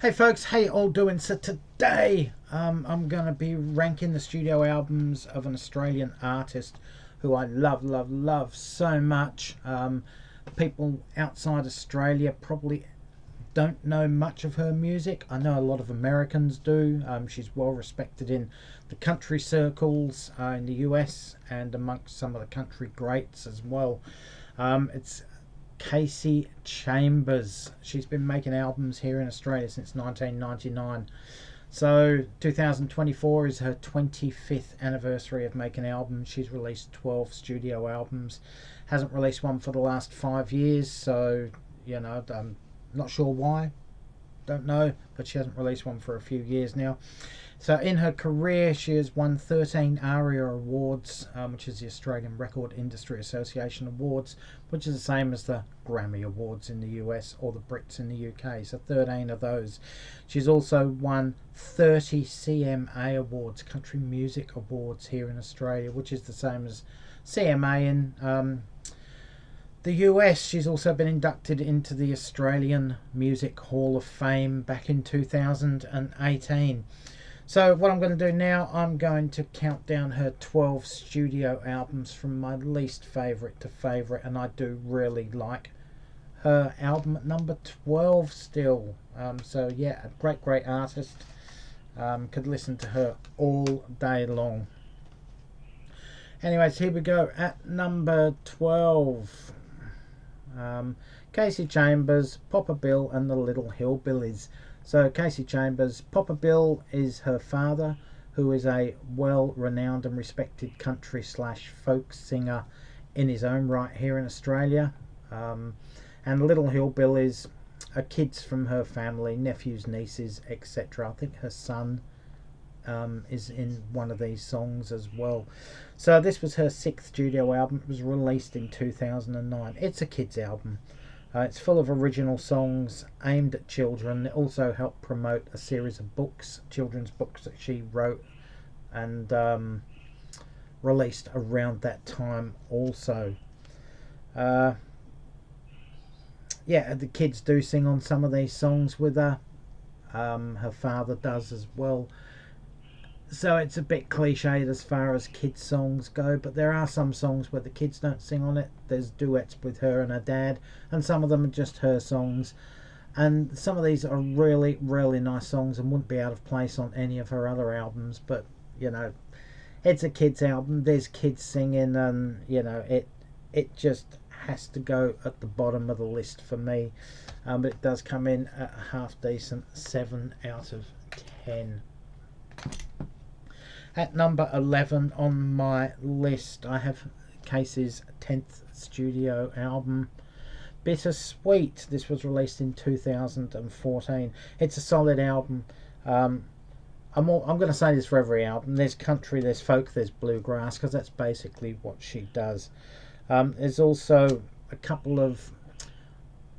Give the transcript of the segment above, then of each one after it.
Hey folks, how you all doing? So today I'm going to be ranking the studio albums of an Australian artist who I love so much. People outside Australia probably don't know much of her music. I know a lot of Americans do. She's well respected in the country circles in the US and amongst some of the country greats as well. It's Kasey Chambers. She's been making albums here in Australia since 1999. So 2024 is her 25th anniversary of making albums. She's released 12 studio albums. Hasn't released one for the last 5 years, so I'm not sure why. Don't know, but she hasn't released one for a few years now. So in her career, she has won 13 ARIA Awards, which is the Australian Record Industry Association Awards, which is the same as the Grammy Awards in the US or the Brits in the UK. So 13 of those. She's also won 30 CMA Awards, Country Music Awards here in Australia, which is the same as CMA in the US. She's also been inducted into the Australian Music Hall of Fame back in 2018. So what I'm going to do now, I'm going to count down her 12 studio albums from my least favourite to favourite, and I do really like her album at number 12 still. So yeah, a great artist. Could listen to her all day long. Anyways, here we go. At number 12, Kasey Chambers, Papa Bill and the Little Hillbillies. So Kasey Chambers, Papa Bill is her father, who is a well-renowned and respected country slash folk singer in his own right here in Australia. And the Little Hillbillies are kids from her family, nephews, nieces, etc. I think her son is in one of these songs as well. So this was her 6th studio album. It was released in 2009. It's a kids album. It's full of original songs aimed at children. It also helped promote a series of books, children's books that she wrote and released around that time also. Yeah, the kids do sing on some of these songs with her. Her father does as well. So it's a bit cliched as far as kids songs go, but there are some songs where the kids don't sing on it. There's duets with her and her dad, and some of them are just her songs, and some of these are really nice songs and wouldn't be out of place on any of her other albums. But it's a kids album, there's kids singing, and it just has to go at the bottom of the list for me. But it does come in at a half decent 7 out of 10. At number 11 on my list, I have Kasey's 10th studio album, Bittersweet. This was released in 2014. It's a solid album. I'm going to say this for every album. There's country, there's folk, there's bluegrass, because that's basically what she does. There's also a couple of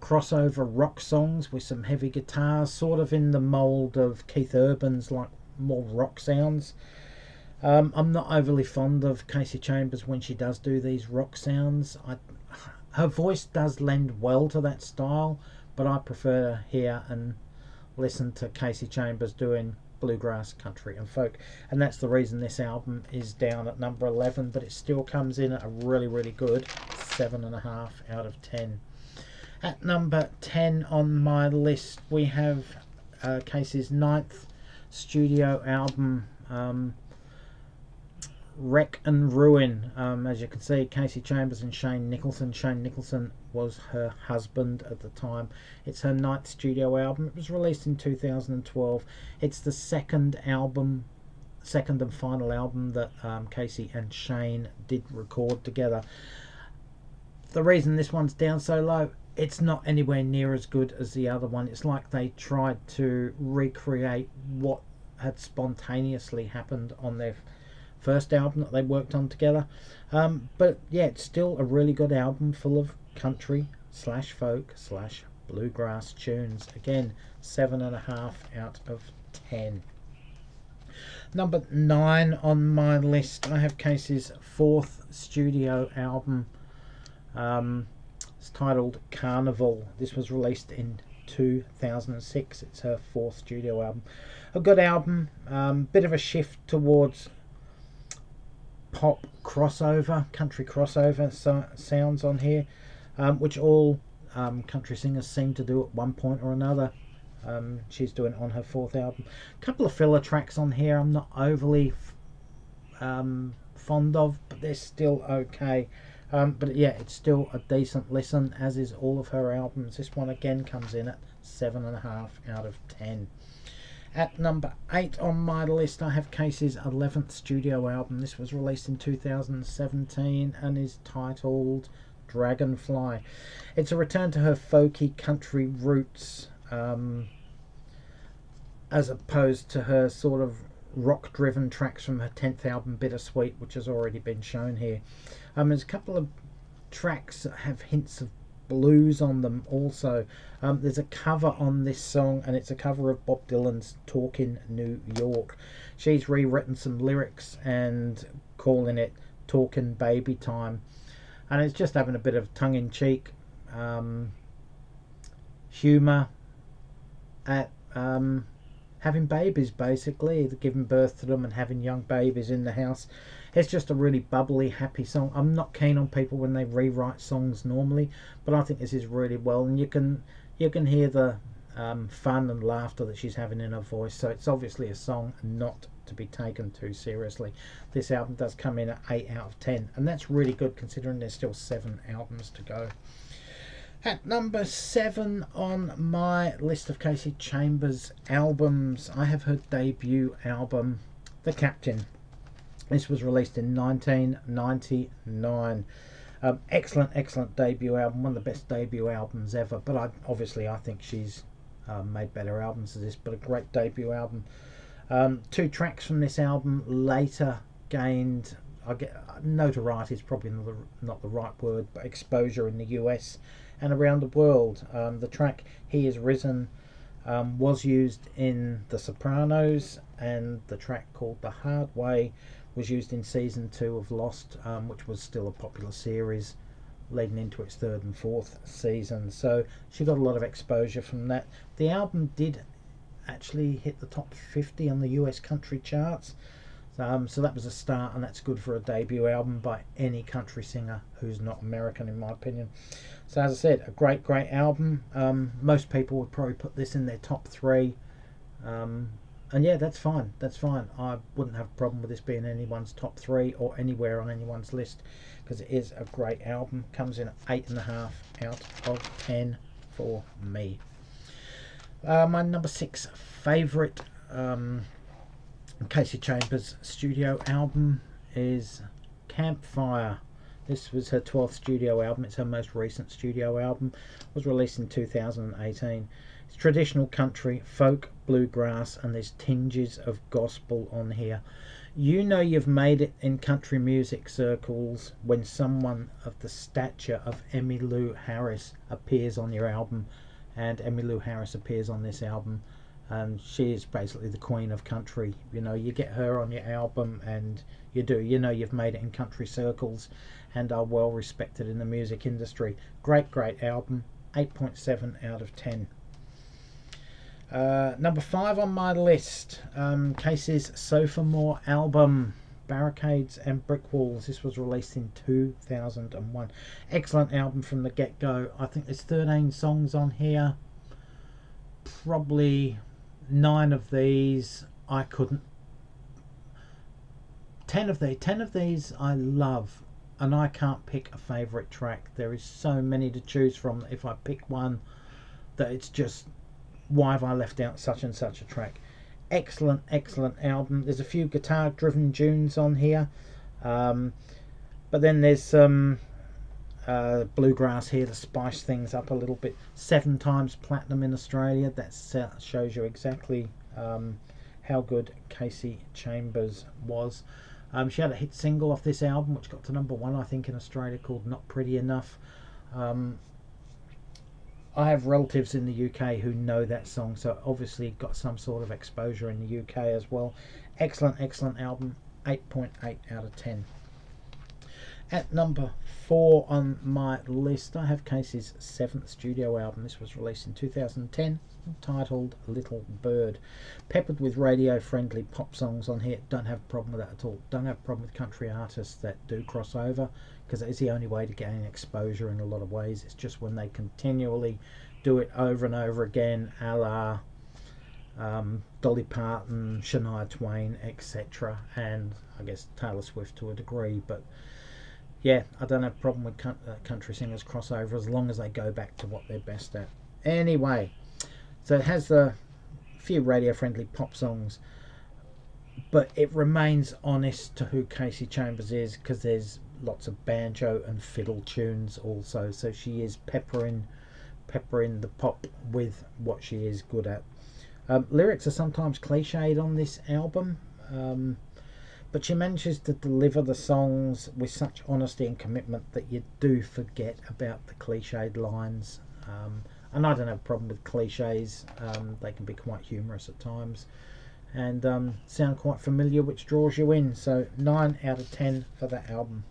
crossover rock songs with some heavy guitars, sort of in the mould of Keith Urban's, like more rock sounds. I'm not overly fond of Kasey Chambers when she does do these rock sounds. Her voice does lend well to that style, but I prefer to hear and listen to Kasey Chambers doing bluegrass, country and folk, and that's the reason this album is down at number 11, but it still comes in at a really good 7.5 out of 10. At number 10 on my list, we have Kasey's 9th studio album, Wreck and Ruin. As you can see, Kasey Chambers and Shane Nicholson. Shane Nicholson was her husband at the time. It's her 9th studio album. It was released in 2012. It's the second and final album that Kasey and Shane did record together. The reason this one's down so low, it's not anywhere near as good as the other one. It's like they tried to recreate what had spontaneously happened on their first album that they worked on together. But yeah, it's still a really good album full of country slash folk slash bluegrass tunes. Again, 7.5 out of 10. Number 9 on my list, I have Kasey's 4th studio album. It's titled Carnival. This was released in 2006. It's her 4th studio album. A good album, bit of a shift towards pop crossover, country crossover sounds on here, which all country singers seem to do at one point or another. She's doing it on her 4th album. A couple of filler tracks on here I'm not overly fond of, but they're still okay. But yeah, it's still a decent listen, as is all of her albums. This one again comes in at 7.5 out of 10. At number 8 on my list, I have Kasey's 11th studio album. This was released in 2017 and is titled Dragonfly. It's a return to her folky country roots, as opposed to her sort of rock-driven tracks from her 10th album, Bittersweet, which has already been shown here. There's a couple of tracks that have hints of blues on them also. There's a cover on this song, and it's a cover of Bob Dylan's Talkin' New York. She's rewritten some lyrics and calling it Talkin' Baby Time, and it's just having a bit of tongue-in-cheek humour at having babies, basically, giving birth to them and having young babies in the house. It's just a really bubbly, happy song. I'm not keen on people when they rewrite songs normally, but I think this is really well, and you can hear the fun and laughter that she's having in her voice. So it's obviously a song not to be taken too seriously. This album does come in at 8 out of 10, and that's really good considering there's still 7 albums to go. At number 7 on my list of Kasey Chambers albums, I have her debut album, The Captain. This was released in 1999. Excellent debut album, one of the best debut albums ever. But I think she's made better albums than this, but a great debut album. 2 tracks from this album later gained, notoriety is probably not the right word, but exposure in the US and around the world. The track He Is Risen was used in The Sopranos, and the track called The Hard Way was used in season 2 of Lost, which was still a popular series leading into its 3rd and 4th season. So she got a lot of exposure from that. The album did actually hit the top 50 on the US country charts, so that was a start, and that's good for a debut album by any country singer who's not American, in my opinion. So as I said, a great album. Most people would probably put this in their top 3, and yeah, that's fine. I wouldn't have a problem with this being anyone's top 3 or anywhere on anyone's list, because it is a great album. Comes in at 8.5 out of 10 for me. My number 6 favourite Kasey Chambers studio album is Campfire. This was her 12th studio album. It's her most recent studio album. It was released in 2018. It's traditional country, folk, bluegrass, and there's tinges of gospel on here. You know you've made it in country music circles when someone of the stature of Emmylou Harris appears on your album, and Emmylou Harris appears on this album, and she is basically the queen of country. You know, you get her on your album and you know you've made it in country circles and are well respected in the music industry. Great album. 8.7 out of 10. Number 5 on my list, Kasey's Sophomore album, Barricades and Brick Walls. This was released in 2001. Excellent album from the get-go. I think there's 13 songs on here. Probably 9 of these I couldn't. 10 of these I love, and I can't pick a favourite track. There is so many to choose from that if I pick one, that it's just, why have I left out such and such a track? Excellent album. There's a few guitar driven tunes on here, but then there's some bluegrass here to spice things up a little bit. 7 times platinum in Australia. That shows you exactly how good Kasey Chambers was. She had a hit single off this album which got to number 1 I think in Australia, called Not Pretty Enough. I have relatives in the UK who know that song, so obviously got some sort of exposure in the UK as well. Excellent album. 8.8 out of 10. At number 4 on my list, I have Kasey's 7th studio album. This was released in 2010, titled Little Bird. Peppered with radio-friendly pop songs on here. Don't have a problem with that at all. Don't have a problem with country artists that do cross over, because it is the only way to gain exposure in a lot of ways. It's just when they continually do it over and over again, a la Dolly Parton, Shania Twain, etc., and I guess Taylor Swift to a degree. But yeah, I don't have a problem with country singers crossover as long as they go back to what they're best at. Anyway, so it has a few radio-friendly pop songs, but it remains honest to who Kasey Chambers is, because there's lots of banjo and fiddle tunes also. So she is peppering the pop with what she is good at. Lyrics are sometimes cliched on this album, but she manages to deliver the songs with such honesty and commitment that you do forget about the cliched lines. And I don't have a problem with cliches. They can be quite humorous at times and sound quite familiar, which draws you in. So 9 out of 10 for that album.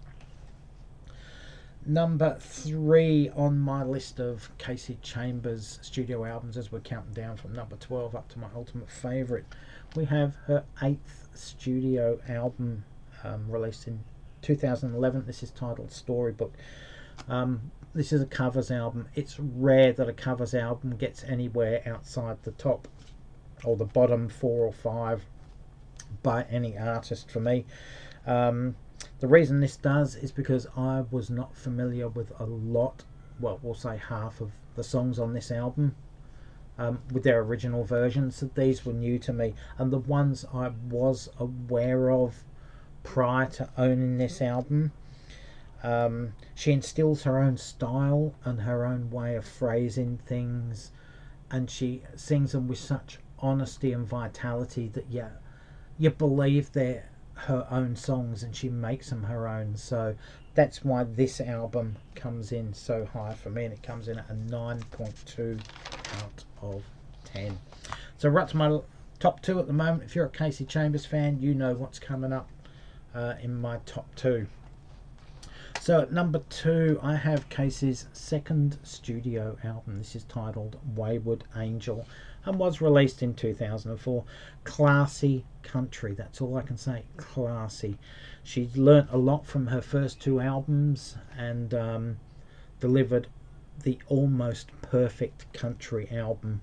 Number 3 on my list of Kasey Chambers studio albums, as we're counting down from number 12 up to my ultimate favourite, we have her 8th studio album, released in 2011. This is titled Storybook. This is a covers album. It's rare that a covers album gets anywhere outside the top or the bottom 4 or 5 by any artist for me. The reason this does is because I was not familiar with a lot, well, we'll say half of the songs on this album with their original versions. So these were new to me, and the ones I was aware of prior to owning this album, she instills her own style and her own way of phrasing things, and she sings them with such honesty and vitality that you believe they're her own songs, and she makes them her own. So that's why this album comes in so high for me, and it comes in at a 9.2 out of 10. So right to my top 2 at the moment. If you're a Kasey Chambers fan, you know what's coming up in my top 2. So at number 2, I have Kasey's 2nd studio album. This is titled Wayward Angel and was released in 2004. Classy country, that's all I can say. Classy. She's learnt a lot from her first 2 albums and delivered the almost perfect country album.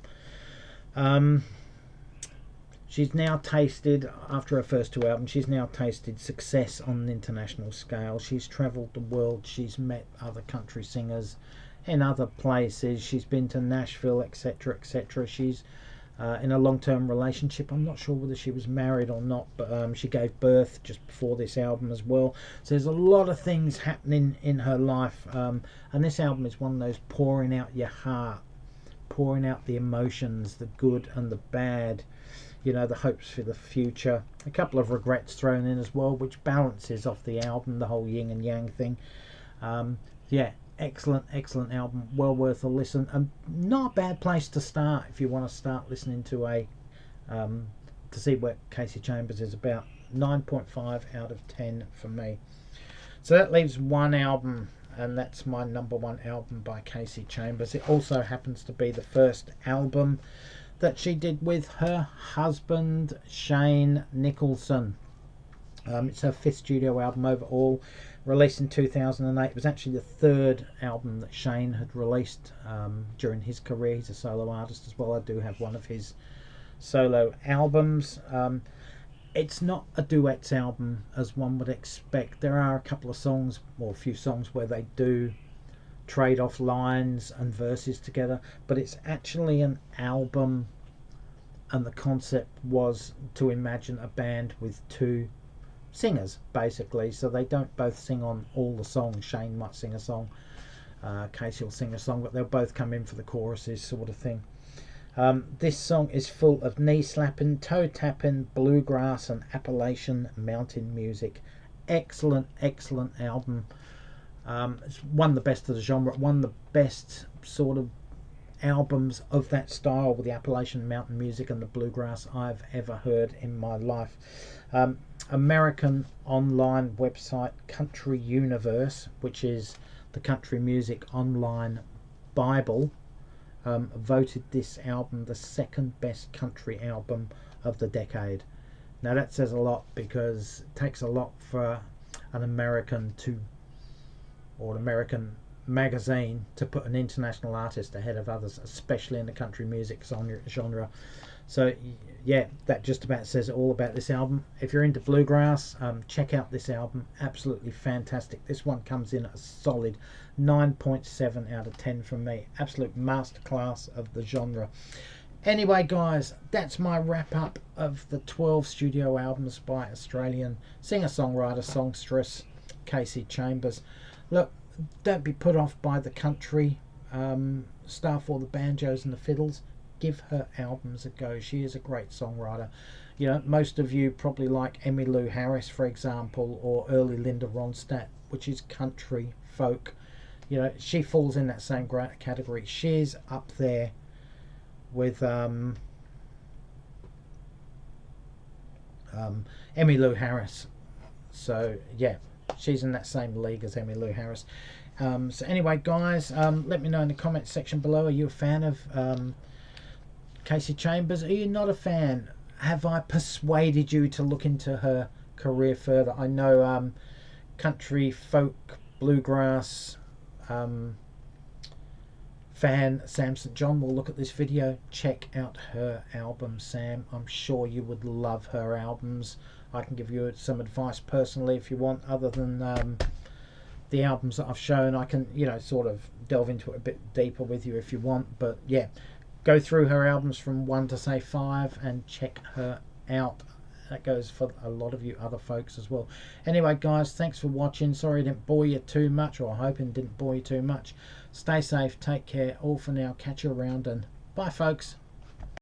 She's now tasted, after her first 2 albums, she's now tasted success on an international scale. She's travelled the world. She's met other country singers in other places. She's been to Nashville, etc., etc. She's in a long-term relationship. I'm not sure whether she was married or not, but she gave birth just before this album as well. So there's a lot of things happening in her life. And this album is one of those pouring out your heart, pouring out the emotions, the good and the bad, you know, the hopes for the future. A couple of regrets thrown in as well, which balances off the album, the whole yin and yang thing. Yeah, excellent album, well worth a listen, and not a bad place to start if you want to start listening to to see what Kasey Chambers is about. 9.5 out of 10 for me. So that leaves one album, and that's my number 1 album by Kasey Chambers. It also happens to be the first album that she did with her husband Shane Nicholson. It's her 5th studio album overall, released in 2008. It was actually the 3rd album that Shane had released during his career. He's a solo artist as well. I do have one of his solo albums. It's not a duets album as one would expect. There are a couple of songs, or a few songs, where they do trade off lines and verses together, but it's actually an album, and the concept was to imagine a band with 2 singers basically, so they don't both sing on all the songs. Shane might sing a song, Kasey will sing a song, but they'll both come in for the choruses, sort of thing. This song is full of knee slapping, toe tapping, bluegrass and Appalachian mountain music. Excellent album. It's one of the best of the genre, one of the best sort of albums of that style with the Appalachian mountain music and the bluegrass I've ever heard in my life. American online website Country Universe, which is the country music online Bible, voted this album the second best country album of the decade. Now that says a lot, because it takes a lot for an American or an American magazine to put an international artist ahead of others, especially in the country music genre. So yeah, that just about says it all about this album. If you're into bluegrass, check out this album. Absolutely fantastic. This one comes in a solid 9.7 out of 10 from me. Absolute masterclass of the genre. Anyway guys, that's my wrap up of the 12 studio albums by Australian singer-songwriter songstress Kasey Chambers. Look, don't be put off by the country stuff or the banjos and the fiddles. Give her albums a go. She is a great songwriter. You know, most of you probably like Emmylou Harris, for example, or early Linda Ronstadt, which is country folk. You know, she falls in that same category. She's up there with Emmylou Harris. So yeah, she's in that same league as Emmylou Harris. So anyway guys, let me know in the comments section below, are you a fan of Kasey Chambers? Are you not a fan? Have I persuaded you to look into her career further? I know country, folk, bluegrass fan Sam St. John will look at this video. Check out her album, Sam. I'm sure you would love her albums. I can give you some advice personally if you want, other than the albums that I've shown. I can, you know, sort of delve into it a bit deeper with you if you want, but yeah, go through her albums from 1 to say 5 and check her out. That goes for a lot of you other folks as well. Anyway guys, thanks for watching. Sorry I didn't bore you too much, or I hope it didn't bore you too much. Stay safe, take care, all for now, catch you around, and bye folks.